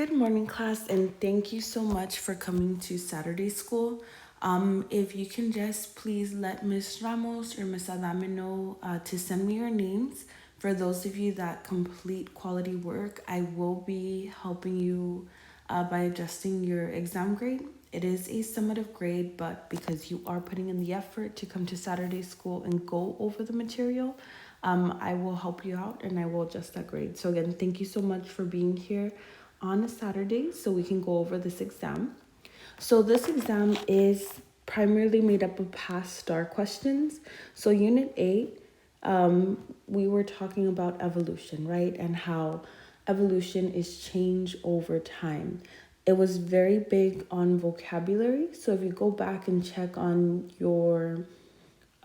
Good morning, class, and thank you so much for coming to Saturday school. If you can just please let Miss Ramos or Miss Adame know to send me your names. For those of you that complete quality work, I will be helping you by adjusting your exam grade. It is a summative grade, but because you are putting in the effort to come to Saturday school and go over the material, I will help you out and I will adjust that grade. So, again, thank you so much for being here on a Saturday so we can go over this exam. So, this exam is primarily made up of past STAR questions. So, Unit 8, we were talking about evolution, right? And how evolution is change over time. It was very big on vocabulary. So, if you go back and check on your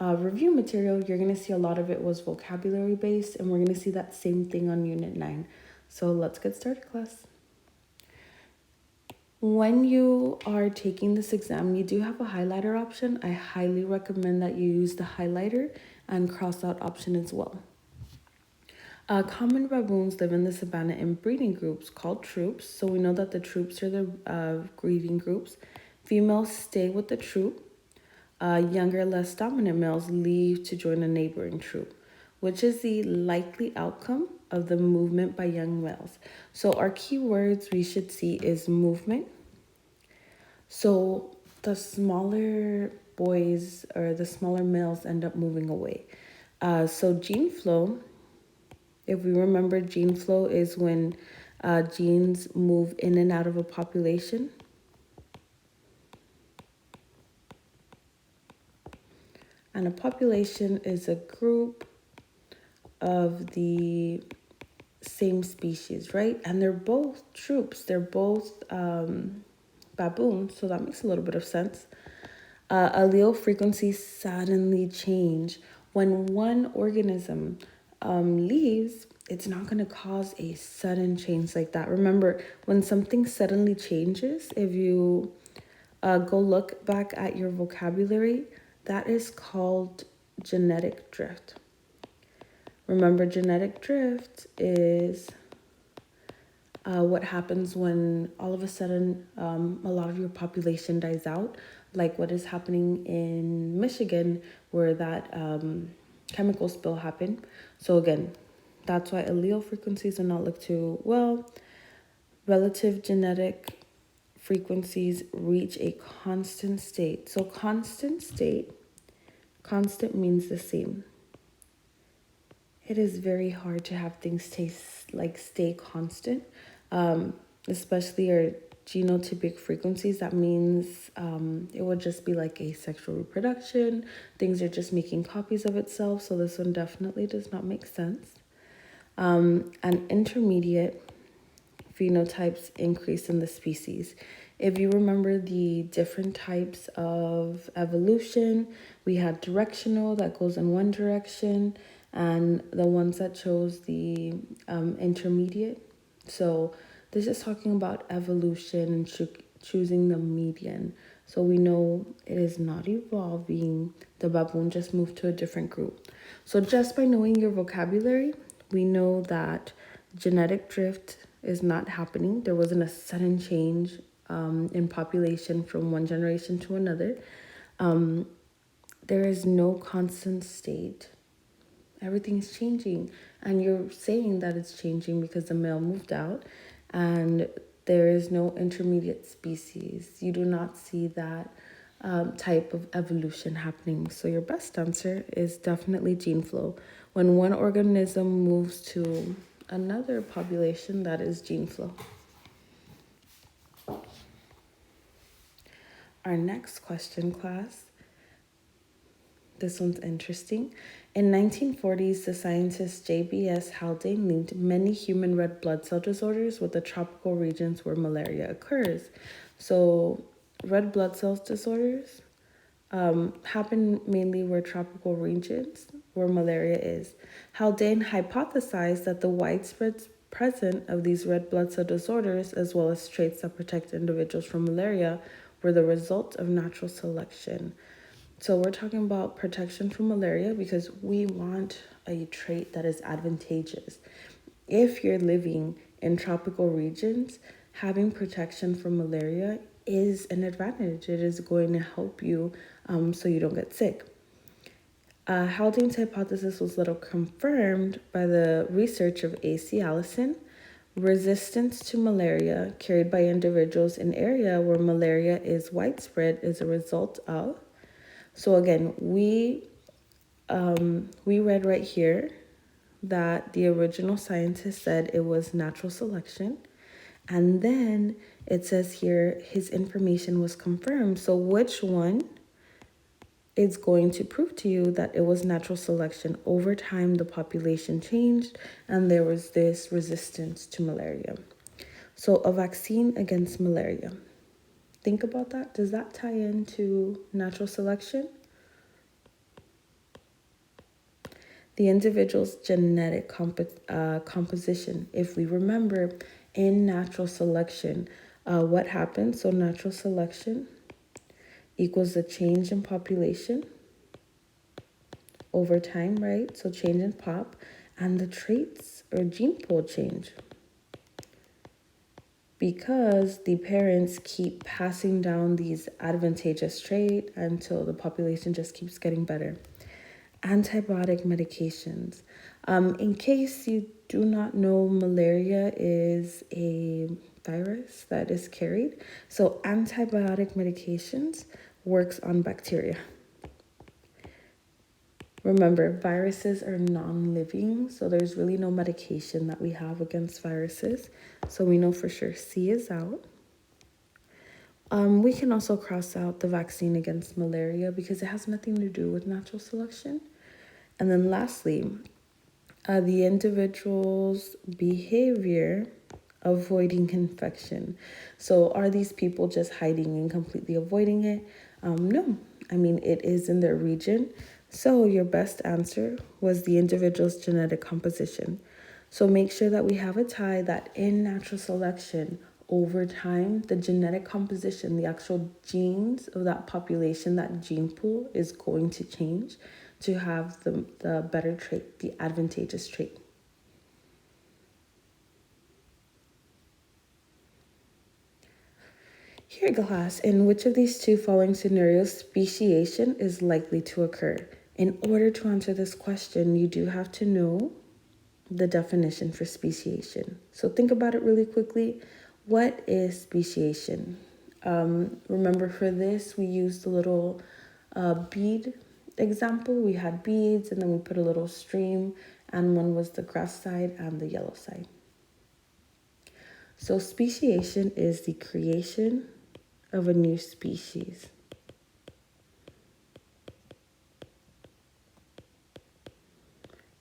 review material, you're going to see a lot of it was vocabulary based, and we're going to see that same thing on Unit 9. So let's get started, class. When you are taking this exam, you do have a highlighter option. I highly recommend that you use the highlighter and cross out option as well. Common baboons live in the savanna in breeding groups called troops. So we know that the troops are the breeding groups. Females stay with the troop. Younger, less dominant males leave to join a neighboring troop, which is the likely outcome of the movement by young males. So our key words we should see is movement. So the smaller boys or the smaller males end up moving away. So gene flow, if we remember, gene flow is when genes move in and out of a population. And a population is a group of the same species, right? And they're both troops. They're both baboons, so that makes a little bit of sense. Allele frequencies suddenly change. When one organism leaves, it's not going to cause a sudden change like that. Remember, when something suddenly changes, if you go look back at your vocabulary, that is called genetic drift. Remember, genetic drift is what happens when all of a sudden a lot of your population dies out, like what is happening in Michigan where that chemical spill happened. So again, that's why allele frequencies are not looked to well. Relative genetic frequencies reach a constant state. So constant state, constant means the same. It is very hard to have things stay constant, especially our genotypic frequencies. That means it would just be like asexual reproduction. Things are just making copies of itself. So this one definitely does not make sense. And intermediate phenotypes increase in the species. If you remember the different types of evolution, we had directional that goes in one direction, and the ones that chose the intermediate. So this is talking about evolution and choosing the median. So we know it is not evolving. The baboon just moved to a different group. So just by knowing your vocabulary, we know that genetic drift is not happening. There wasn't a sudden change in population from one generation to another. There is no constant state. Everything's changing, and you're saying that it's changing because the male moved out, and there is no intermediate species. You do not see that type of evolution happening. So your best answer is definitely gene flow. When one organism moves to another population, that is gene flow. Our next question, class. This one's interesting. In 1940s, the scientist J.B.S. Haldane linked many human red blood cell disorders with the tropical regions where malaria occurs. So, red blood cells disorders happen mainly where tropical regions where malaria is. Haldane hypothesized that the widespread presence of these red blood cell disorders, as well as traits that protect individuals from malaria, were the result of natural selection. So we're talking about protection from malaria because we want a trait that is advantageous. If you're living in tropical regions, having protection from malaria is an advantage. It is going to help you so you don't get sick. Haldane's hypothesis was later confirmed by the research of A.C. Allison. Resistance to malaria carried by individuals in area where malaria is widespread is a result of. So again, we read right here that the original scientist said it was natural selection. And then it says here his information was confirmed. So which one is going to prove to you that it was natural selection? Over time, the population changed and there was this resistance to malaria. So a vaccine against malaria. Think about that. Does that tie into natural selection? The individual's genetic composition. If we remember in natural selection, what happens? So natural selection equals the change in population over time, right? So change in pop, and the traits or gene pool change. Because the parents keep passing down these advantageous traits until the population just keeps getting better. Antibiotic medications. In case you do not know, malaria is a virus that is carried. So antibiotic medications works on bacteria. Remember, viruses are non-living, so there's really no medication that we have against viruses. So we know for sure C is out. We can also cross out the vaccine against malaria because it has nothing to do with natural selection. And then lastly, the individual's behavior avoiding infection. So are these people just hiding and completely avoiding it? No, I mean, it is in their region. So your best answer was the individual's genetic composition. So make sure that we have a tie that in natural selection, over time, the genetic composition, the actual genes of that population, that gene pool is going to change to have the better trait, the advantageous trait. Here, class, in which of these two following scenarios speciation is likely to occur? In order to answer this question, you do have to know the definition for speciation. So think about it really quickly. What is speciation? Remember for this, we used the little bead example. We had beads and then we put a little stream, and one was the grass side and the yellow side. So speciation is the creation of a new species.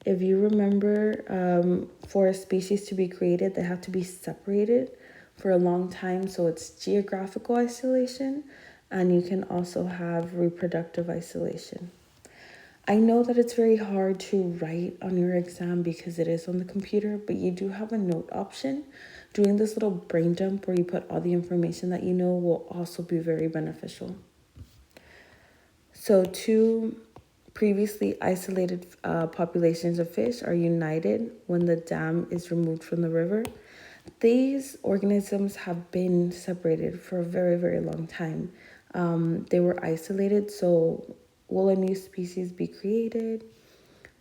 If you remember, for a species to be created, they have to be separated for a long time. So it's geographical isolation, and you can also have reproductive isolation. I know that it's very hard to write on your exam because it is on the computer, but you do have a note option. Doing this little brain dump where you put all the information that you know will also be very beneficial. So two previously isolated populations of fish are united when the dam is removed from the river. These organisms have been separated for a very, very long time. They were isolated, so will a new species be created?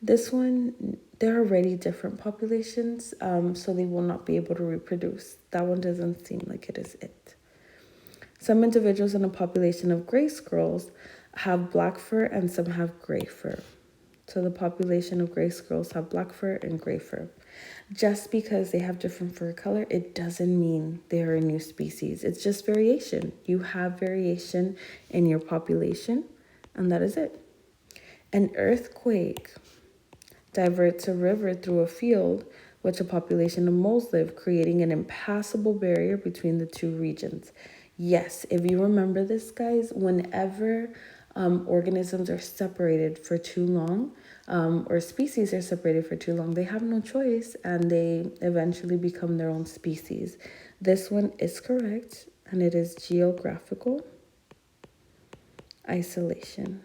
This one, they're already different populations, so they will not be able to reproduce. That one doesn't seem like it is it. Some individuals in a population of gray squirrels have black fur and some have gray fur. So the population of gray squirrels have black fur and gray fur. Just because they have different fur color, it doesn't mean they are a new species. It's just variation. You have variation in your population, and that is it. An earthquake diverts a river through a field which a population of moles live, creating an impassable barrier between the two regions. Yes, if you remember this, guys, whenever organisms are separated for too long, or species are separated for too long, they have no choice and they eventually become their own species. This one is correct, and it is geographical isolation.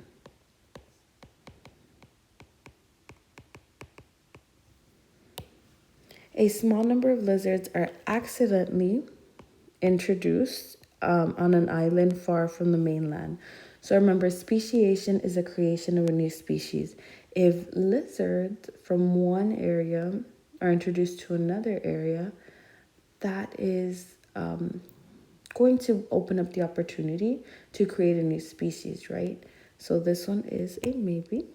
A small number of lizards are accidentally introduced on an island far from the mainland. So remember, speciation is a creation of a new species. If lizards from one area are introduced to another area, that is going to open up the opportunity to create a new species, right? So this one is a maybe.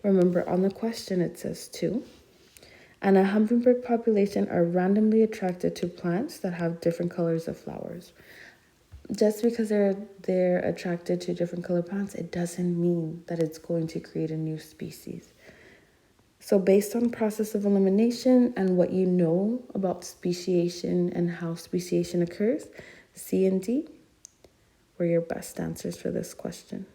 Remember, on the question it says two. And a hummingbird population are randomly attracted to plants that have different colors of flowers. Just because they're attracted to different colored plants, it doesn't mean that it's going to create a new species. So based on process of elimination and what you know about speciation and how speciation occurs, C and D were your best answers for this question.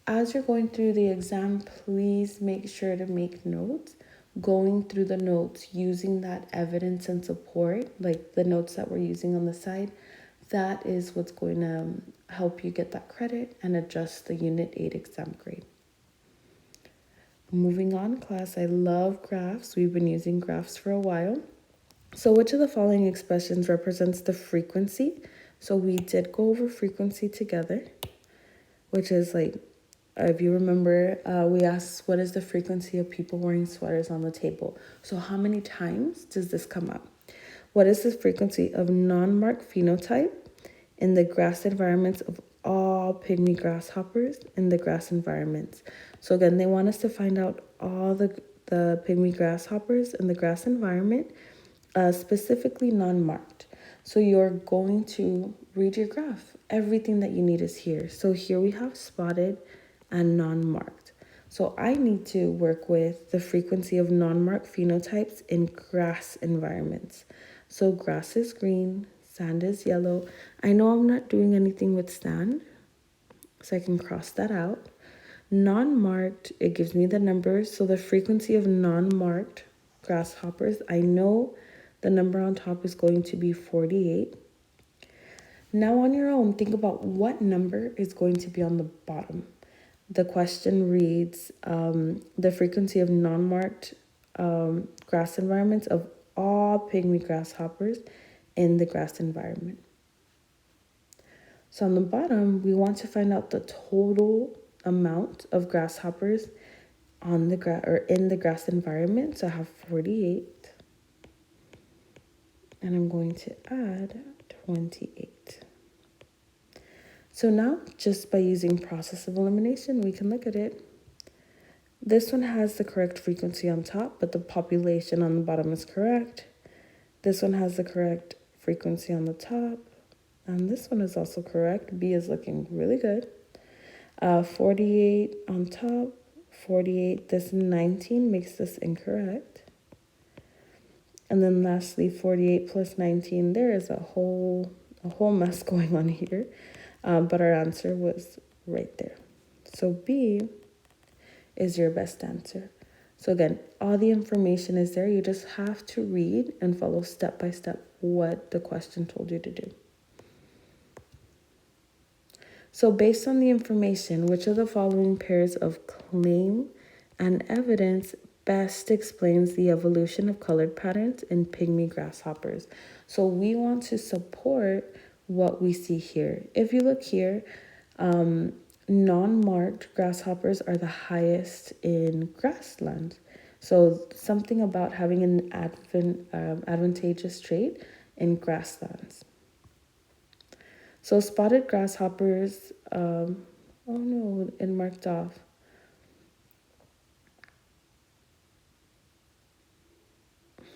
As you're going through the exam, please make sure to make notes. Going through the notes, using that evidence and support, like the notes that we're using on the side, that is what's going to help you get that credit and adjust the Unit 8 exam grade. Moving on, class, I love graphs. We've been using graphs for a while. So which of the following expressions represents the frequency? So we did go over frequency together, which is like, if you remember, we asked what is the frequency of people wearing sweaters on the table. So how many times does this come up? What is the frequency of non-marked phenotype in the grass environments of all pygmy grasshoppers in the grass environments? So again, they want us to find out all the pygmy grasshoppers in the grass environment, specifically non-marked. So you're going to read your graph. Everything that you need is here. So here we have spotted and non-marked. So I need to work with the frequency of non-marked phenotypes in grass environments. So grass is green, sand is yellow. I know I'm not doing anything with sand, so I can cross that out. Non-marked, it gives me the numbers. So the frequency of non-marked grasshoppers, I know the number on top is going to be 48. Now on your own, think about what number is going to be on the bottom. The question reads, the frequency of non-marked grass environments of all pygmy grasshoppers in the grass environment. So on the bottom, we want to find out the total amount of grasshoppers on the in the grass environment. So I have 48, and I'm going to add 28. So now, just by using process of elimination, we can look at it. This one has the correct frequency on top, but the population on the bottom is correct. This one has the correct frequency on the top, and this one is also correct. B is looking really good. 48 on top, 48. This 19 makes this incorrect. And then lastly, 48 plus 19. There is a whole mess going on here. But our answer was right there. So B is your best answer. So again, all the information is there. You just have to read and follow step by step what the question told you to do. So based on the information, which of the following pairs of claim and evidence best explains the evolution of colored patterns in pygmy grasshoppers? So we want to support what we see here. If you look here, non-marked grasshoppers are the highest in grasslands. So something about having an advantageous trait in grasslands. So spotted grasshoppers, oh no, it marked off.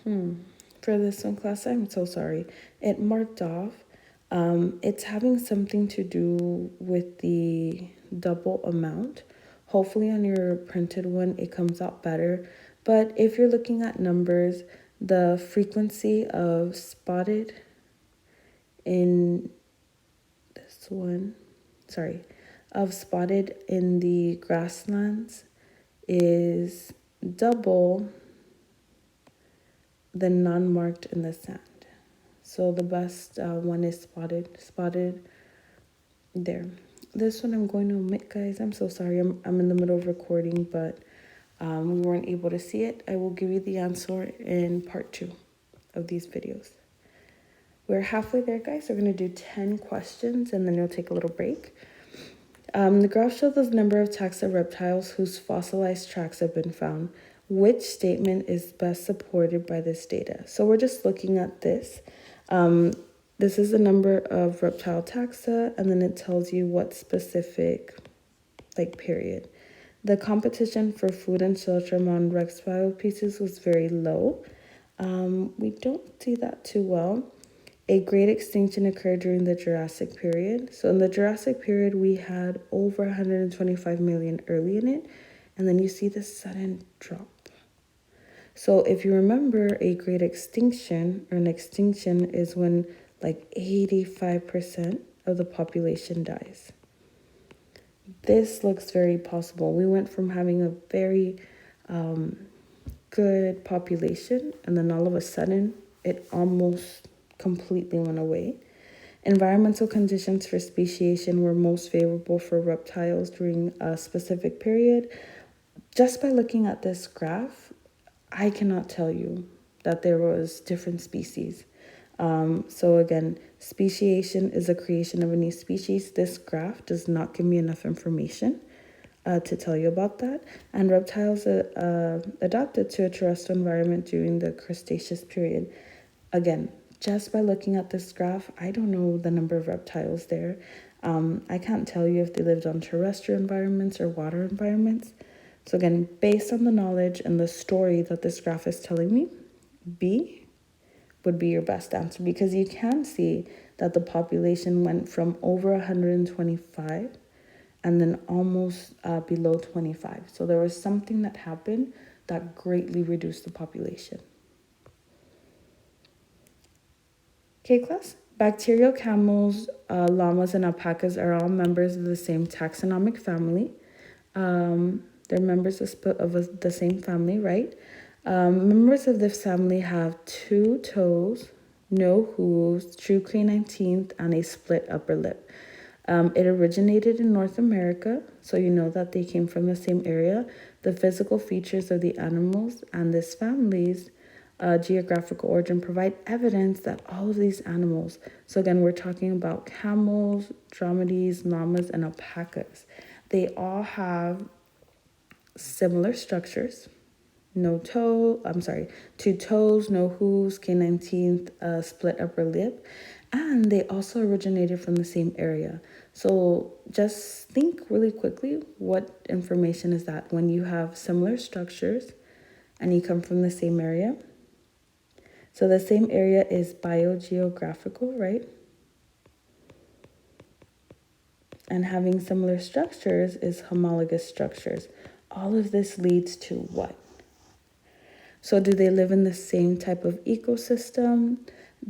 For this one class, I'm so sorry. It marked off. It's having something to do with the double amount. Hopefully on your printed one, it comes out better. But if you're looking at numbers, the frequency of spotted in this one, of spotted in the grasslands is double the non-marked in the sand. So the best one is spotted there. This one I'm going to omit, guys. I'm so sorry. I'm in the middle of recording, but we weren't able to see it. I will give you the answer in part 2. of these videos. We're halfway there, guys. We're going to do 10 questions and then we'll take a little break. The graph shows the number of taxa reptiles whose fossilized tracks have been found. Which statement is best supported by this data? So we're just looking at this. This is the number of reptile taxa, and then it tells you what specific, period. The competition for food and shelter among reptile species was very low. We don't see that too well. A great extinction occurred during the Jurassic period. So in the Jurassic period, we had over 125 million early in it, and then you see this sudden drop. So if you remember, a great extinction or an extinction is when 85% of the population dies. This looks very possible. We went from having a very good population, and then all of a sudden, it almost completely went away. Environmental conditions for speciation were most favorable for reptiles during a specific period. Just by looking at this graph, I cannot tell you that there was different species. So again, speciation is a creation of a new species. This graph does not give me enough information to tell you about that. And reptiles adapted to a terrestrial environment during the Cretaceous period. Again, just by looking at this graph, I don't know the number of reptiles there. I can't tell you if they lived on terrestrial environments or water environments. So again, based on the knowledge and the story that this graph is telling me, B would be your best answer, because you can see that the population went from over 125 and then almost below 25. So there was something that happened that greatly reduced the population. Okay, class. Bacterial camels, llamas, and alpacas are all members of the same taxonomic family. They're members of the same family, right? Members of this family have 2 toes, no hooves, true canine teeth, and a split upper lip. It originated in North America, so you know that they came from the same area. The physical features of the animals and this family's geographical origin provide evidence that all of these animals, so again, we're talking about camels, dromedaries, llamas, and alpacas. They all have similar structures. 2 toes, no hooves, canine teeth, split upper lip, and they also originated from the same area. So just think really quickly, what information is that when you have similar structures and you come from the same area? So the same area is biogeographical, right? And having similar structures is homologous structures. All of this leads to what? So do they live in the same type of ecosystem?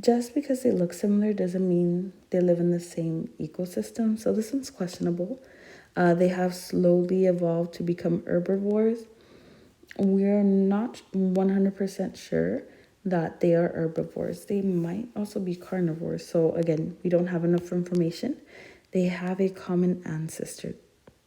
Just because they look similar doesn't mean they live in the same ecosystem. So this one's questionable. They have slowly evolved to become herbivores. We're not 100% sure that they are herbivores. They might also be carnivores. So again, we don't have enough information. They have a common ancestor.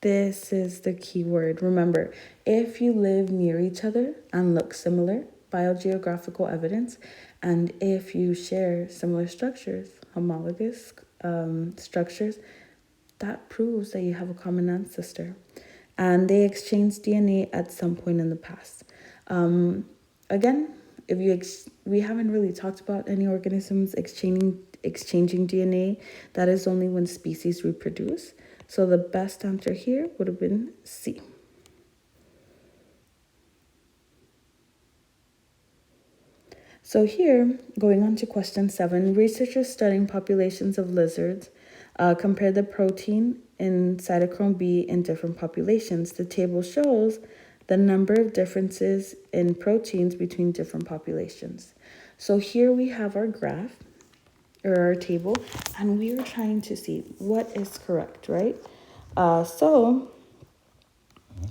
This is the key word. Remember, if you live near each other and look similar, biogeographical evidence, and if you share similar structures, homologous structures, that proves that you have a common ancestor. And they exchanged DNA at some point in the past. Again, we haven't really talked about any organisms exchanging DNA. That is only when species reproduce. So the best answer here would have been C. So here, going on to question 7, researchers studying populations of lizards compare the protein in cytochrome B in different populations. The table shows the number of differences in proteins between different populations. So here we have our graph or our table, and we are trying to see what is correct, right? So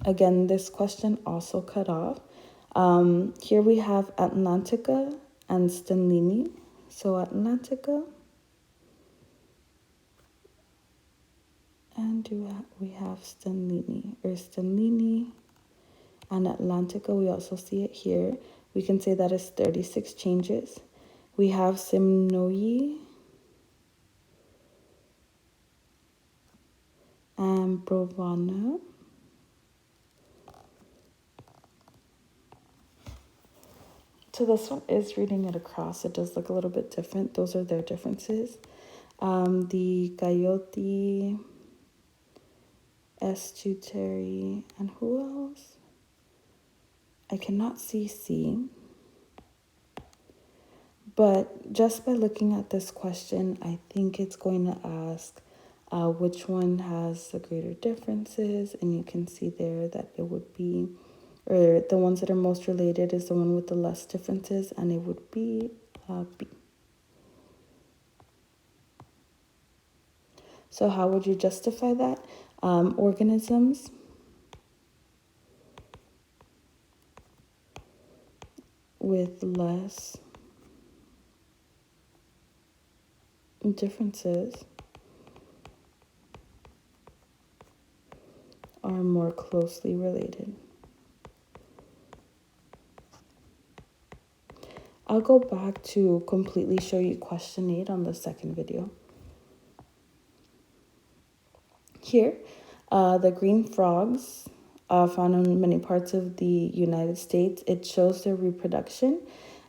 again, this question also cut off. Here we have Atlantica and Stanlini. So Atlantica, and we have Stanlini and Atlantica. We also see it here. We can say that is 36 changes. We have Simnoyi and Brovana. So this one is reading it across. It does look a little bit different. Those are their differences. The Coyote, Estuary, and who else? I cannot see C. But just by looking at this question, I think it's going to ask which one has the greater differences. And you can see there that it would be, or the ones that are most related is the one with the less differences, and it would be B. So how would you justify that? Organisms with less differences are more closely related. I'll go back to completely show you question 8 on the second video. Here, the green frogs found in many parts of the United States, it shows their reproduction.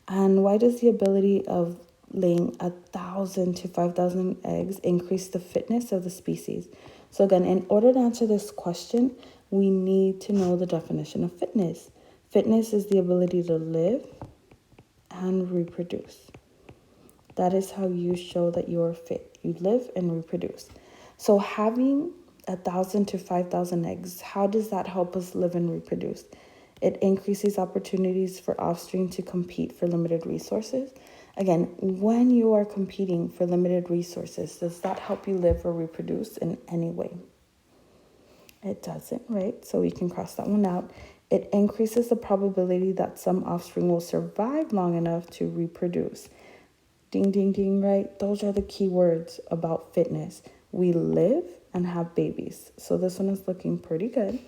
And why does the ability of laying 1,000 to 5,000 eggs increase the fitness of the species? So again, in order to answer this question, we need to know the definition of fitness. Fitness is the ability to live and reproduce. That is how you show that you are fit. You live and reproduce. So having 1,000 to 5,000 eggs, how does that help us live and reproduce? It increases opportunities for offspring to compete for limited resources. Again, when you are competing for limited resources, does that help you live or reproduce in any way? It doesn't, right? So we can cross that one out. It increases the probability that some offspring will survive long enough to reproduce. Ding, ding, ding, right? Those are the key words about fitness. We live and have babies. So this one is looking pretty good.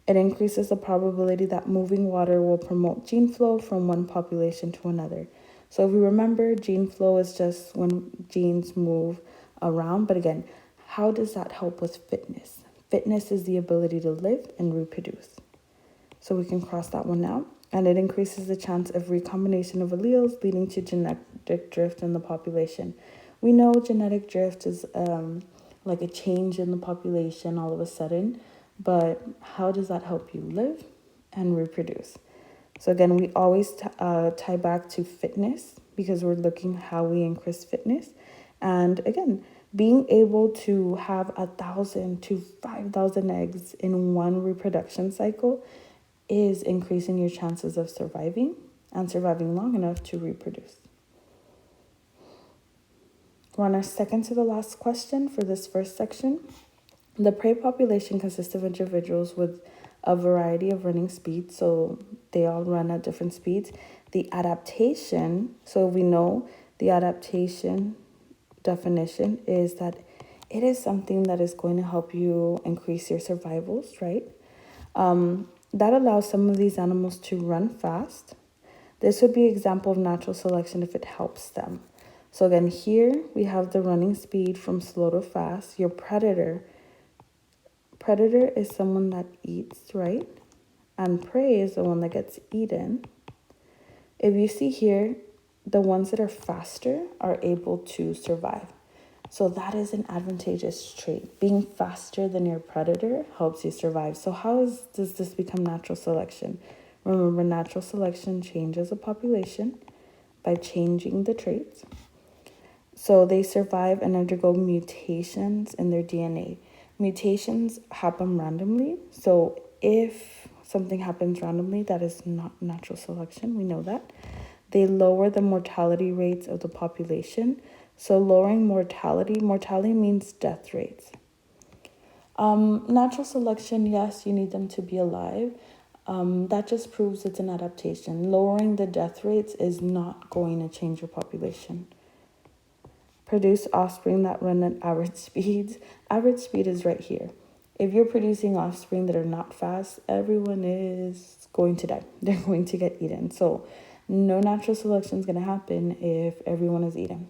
It increases the probability that moving water will promote gene flow from one population to another. So if we remember, gene flow is just when genes move around. But again, how does that help with fitness? Fitness is the ability to live and reproduce. So we can cross that one out. And it increases the chance of recombination of alleles, leading to genetic drift in the population. We know genetic drift is like a change in the population all of a sudden, but how does that help you live and reproduce? So again, we always tie back to fitness because we're looking how we increase fitness. And again, being able to have 1,000 to 5,000 eggs in one reproduction cycle is increasing your chances of surviving and surviving long enough to reproduce. We're on our second to the last question for this first section. The prey population consists of individuals with a variety of running speeds, so they all run at different speeds. The adaptation, so we know the adaptation definition is that it is something that is going to help you increase your survivals, right? That allows some of these animals to run fast. This would be an example of natural selection if it helps them. So again, here we have the running speed from slow to fast. Your predator is someone that eats, right? And prey is the one that gets eaten. If you see here, the ones that are faster are able to survive. So that is an advantageous trait. Being faster than your predator helps you survive. So does this become natural selection? Remember, natural selection changes a population by changing the traits. So they survive and undergo mutations in their DNA. Mutations happen randomly. So if something happens randomly, that is not natural selection. We know that. They lower the mortality rates of the population. So lowering mortality means death rates. Natural selection, yes, you need them to be alive. That just proves it's an adaptation. Lowering the death rates is not going to change your population. Produce offspring that run at average speeds. Average speed is right here. If you're producing offspring that are not fast, everyone is going to die. They're going to get eaten. So No natural selection is going to happen if everyone is eating.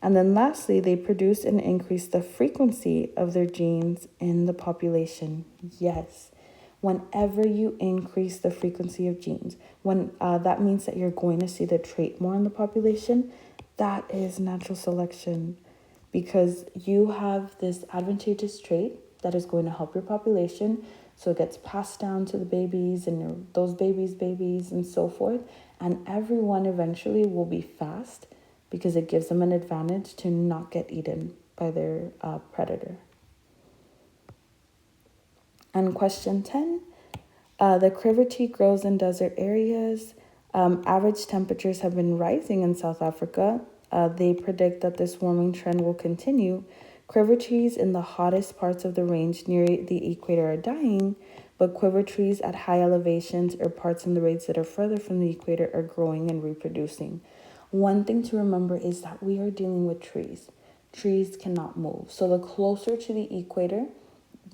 And then lastly, they produce and increase the frequency of their genes in the population. Yes. Whenever you increase the frequency of genes, when that means that you're going to see the trait more in the population, that is natural selection, because you have this advantageous trait that is going to help your population. So it gets passed down to the babies and those babies and so forth. And everyone eventually will be fast because it gives them an advantage to not get eaten by their predator. And question 10, the quiver tea grows in desert areas. Average temperatures have been rising in South Africa. They predict that this warming trend will continue. Quiver trees in the hottest parts of the range near the equator are dying, but quiver trees at high elevations or parts in the range that are further from the equator are growing and reproducing. One thing to remember is that we are dealing with trees. Trees cannot move. So the closer to the equator,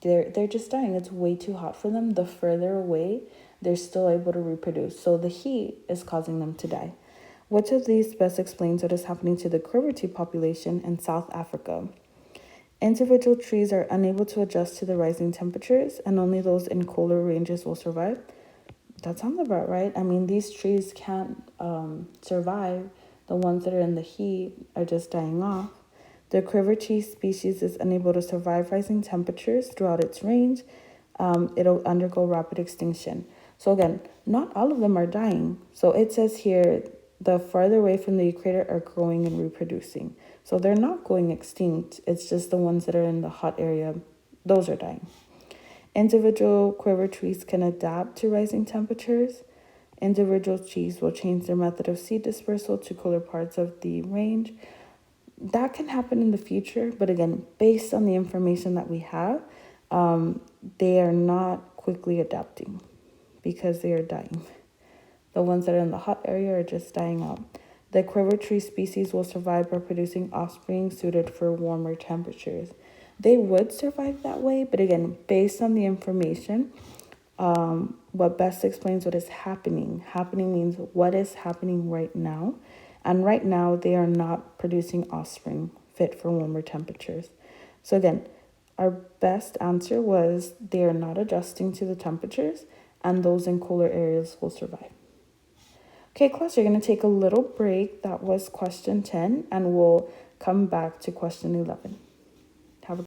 they're just dying. It's way too hot for them. The further away, they're still able to reproduce. So the heat is causing them to die. Which of these best explains what is happening to the quiver tea population in South Africa? Individual trees are unable to adjust to the rising temperatures, and only those in colder ranges will survive. That sounds about right. I mean, these trees can't survive. The ones that are in the heat are just dying off. The quiver tea species is unable to survive rising temperatures throughout its range. It'll undergo rapid extinction. So again, not all of them are dying. So it says here, the farther away from the equator are growing and reproducing. So they're not going extinct. It's just the ones that are in the hot area, those are dying. Individual quiver trees can adapt to rising temperatures. Individual trees will change their method of seed dispersal to cooler parts of the range. That can happen in the future, but again, based on the information that we have, they are not quickly adapting because they are dying. The ones that are in the hot area are just dying out. The quiver tree species will survive by producing offspring suited for warmer temperatures. They would survive that way, but again, based on the information, what best explains what is happening. Happening means what is happening right now. And right now, they are not producing offspring fit for warmer temperatures. So again, our best answer was they are not adjusting to the temperatures, and those in cooler areas will survive. Okay, class, you're going to take a little break. That was question 10, and we'll come back to question 11.